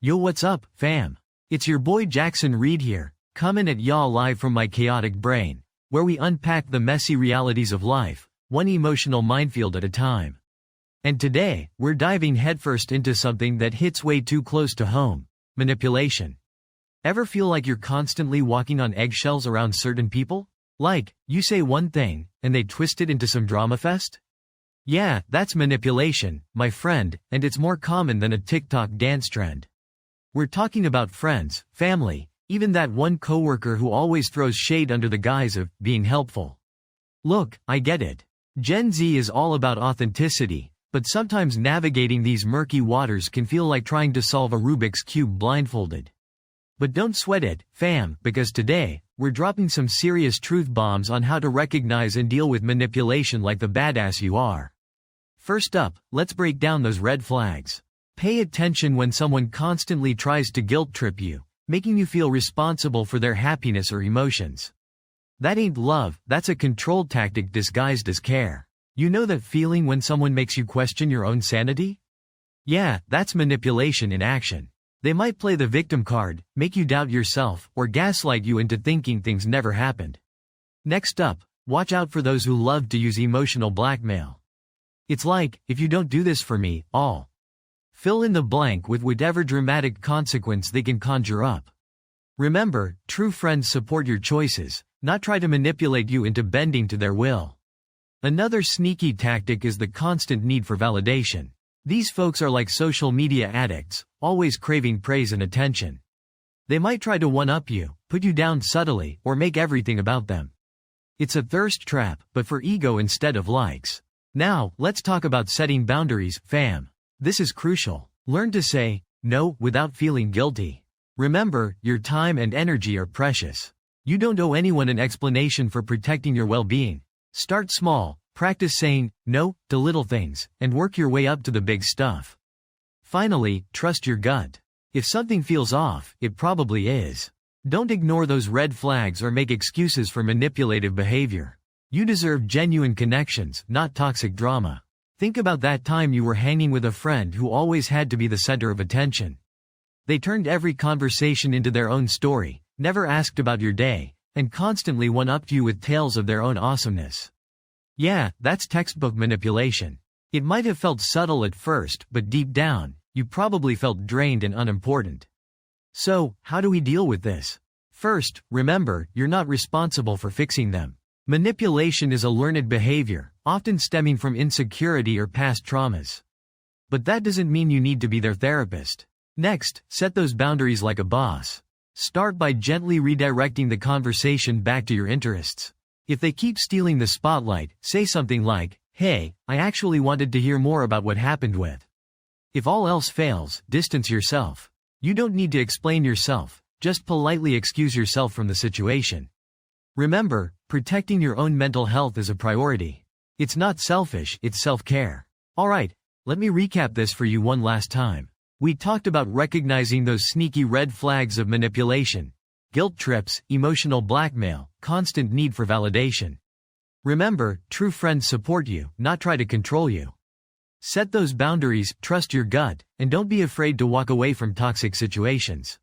Yo, what's up, fam? It's your boy Jackson Reed here, coming at y'all live from my chaotic brain, where we unpack the messy realities of life, one emotional minefield at a time. And today, we're diving headfirst into something that hits way too close to home: manipulation. Ever feel like you're constantly walking on eggshells around certain people? Like, you say one thing, and they twist it into some drama fest? Yeah, that's manipulation, my friend, and it's more common than a TikTok dance trend. We're talking about friends, family, even that one coworker who always throws shade under the guise of being helpful. Look, I get it. Gen Z is all about authenticity, but sometimes navigating these murky waters can feel like trying to solve a Rubik's Cube blindfolded. But don't sweat it, fam, because today, we're dropping some serious truth bombs on how to recognize and deal with manipulation like the badass you are. First up, let's break down those red flags. Pay attention when someone constantly tries to guilt trip you, making you feel responsible for their happiness or emotions. That ain't love, that's a control tactic disguised as care. You know that feeling when someone makes you question your own sanity? Yeah, that's manipulation in action. They might play the victim card, make you doubt yourself, or gaslight you into thinking things never happened. Next up, watch out for those who love to use emotional blackmail. It's like, if you don't do this for me, I'll fill in the blank with whatever dramatic consequence they can conjure up. Remember, true friends support your choices, not try to manipulate you into bending to their will. Another sneaky tactic is the constant need for validation. These folks are like social media addicts, always craving praise and attention. They might try to one-up you, put you down subtly, or make everything about them. It's a thirst trap, but for ego instead of likes. Now, let's talk about setting boundaries, fam. This is crucial. Learn to say no without feeling guilty. Remember, your time and energy are precious. You don't owe anyone an explanation for protecting your well-being. Start small, practice saying no to little things, and work your way up to the big stuff. Finally, trust your gut. If something feels off, it probably is. Don't ignore those red flags or make excuses for manipulative behavior. You deserve genuine connections, not toxic drama. Think about that time you were hanging with a friend who always had to be the center of attention. They turned every conversation into their own story, never asked about your day, and constantly one-upped you with tales of their own awesomeness. Yeah, that's textbook manipulation. It might have felt subtle at first, but deep down, you probably felt drained and unimportant. So, how do we deal with this? First, remember, you're not responsible for fixing them. Manipulation is a learned behavior, often stemming from insecurity or past traumas. But that doesn't mean you need to be their therapist. Next, set those boundaries like a boss. Start by gently redirecting the conversation back to your interests. If they keep stealing the spotlight, say something like, "Hey, I actually wanted to hear more about what happened with." If all else fails, distance yourself. You don't need to explain yourself, just politely excuse yourself from the situation. Remember, protecting your own mental health is a priority. It's not selfish, it's self-care. Alright, let me recap this for you one last time. We talked about recognizing those sneaky red flags of manipulation: guilt trips, emotional blackmail, constant need for validation. Remember, true friends support you, not try to control you. Set those boundaries, trust your gut, and don't be afraid to walk away from toxic situations.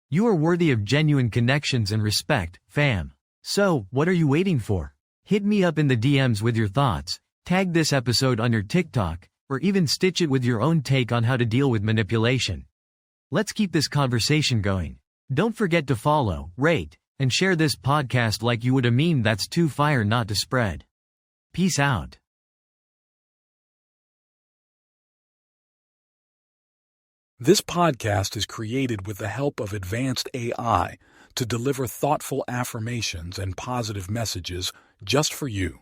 You are worthy of genuine connections and respect, fam. So, what are you waiting for? Hit me up in the DMs with your thoughts, tag this episode on your TikTok, or even stitch it with your own take on how to deal with manipulation. Let's keep this conversation going. Don't forget to follow, rate, and share this podcast like you would a meme that's too fire not to spread. Peace out. This podcast is created with the help of advanced AI to deliver thoughtful affirmations and positive messages just for you.